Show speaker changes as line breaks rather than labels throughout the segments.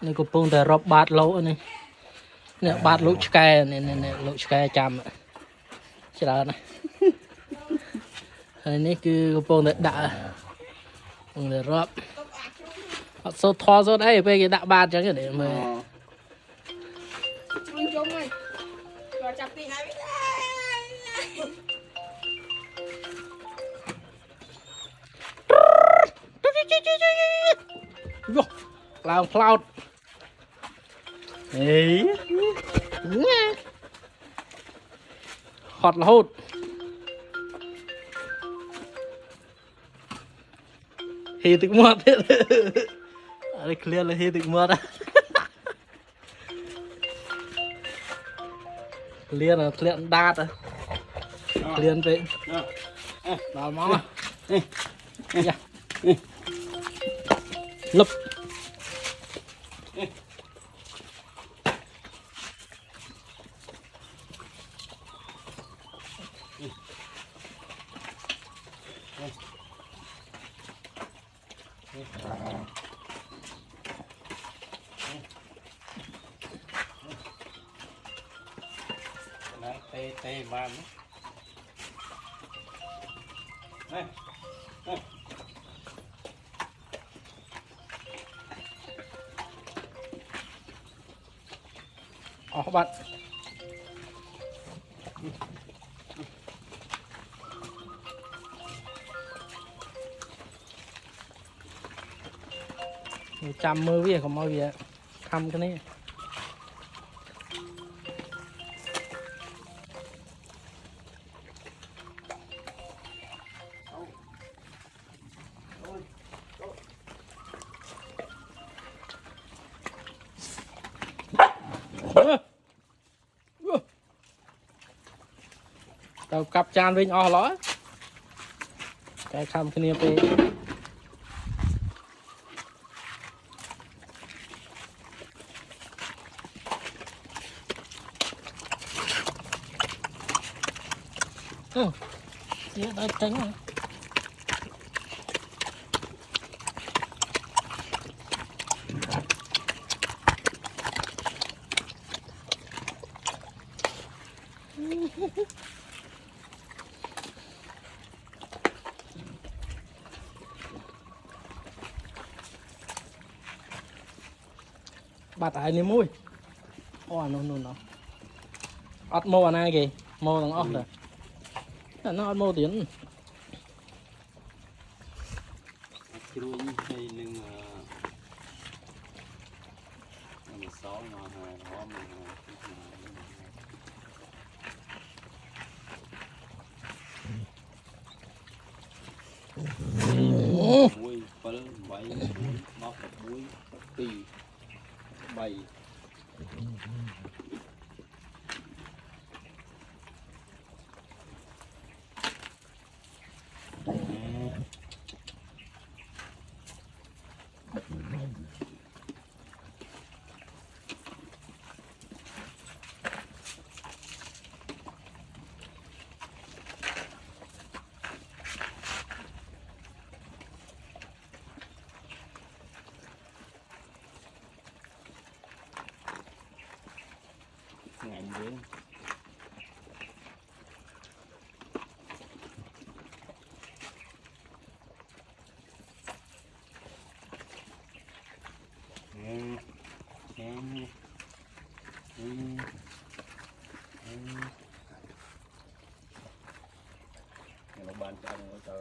นี่ก็ปุ่งแต่รอบบาดโลนี่เนี่ยบาดลุชแกเนี่ยลุชแกจำใช่แล้วนะอันนี้คือปุ่งแต่ด่าปุ่งแต่รอบโซทอโซได้ไปกี่ด่าบาดจังcái để mà
Chung rồi, rồi chặt đi này.
vô làm cloud ấy hot là hốt hi tự mượt ở đây clear là hi tự mượt á clear là clear đát à clear vậy vào máu à lấp
tê ban này
các bạn chăm mơ với không bao giờ thăm cái này tao cặp chan với nhỏ ló cái thăm cái này về đây tránh rồi bà tại niềm mũi ô nó ớt mô anh ai kì mô thằng ớt rồi nó ớt mô tiến
chui hay nhưng mà sáu mà họ mình muối phơi bảy móc muối tì bảy ngạnh dữ nó bàn cho anh cho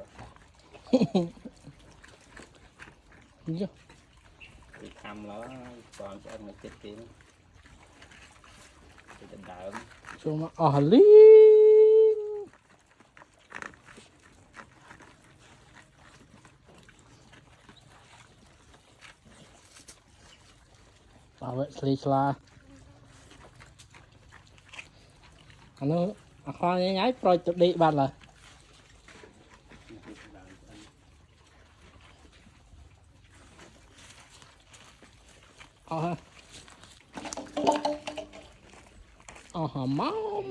thì thăm nó còn cho anh chết kia đợi
cuma ahli bảo vệ sila nó khoa nháy rồi chụp đi bạn là máu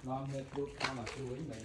ngon hơn bút cao mà chuối vậy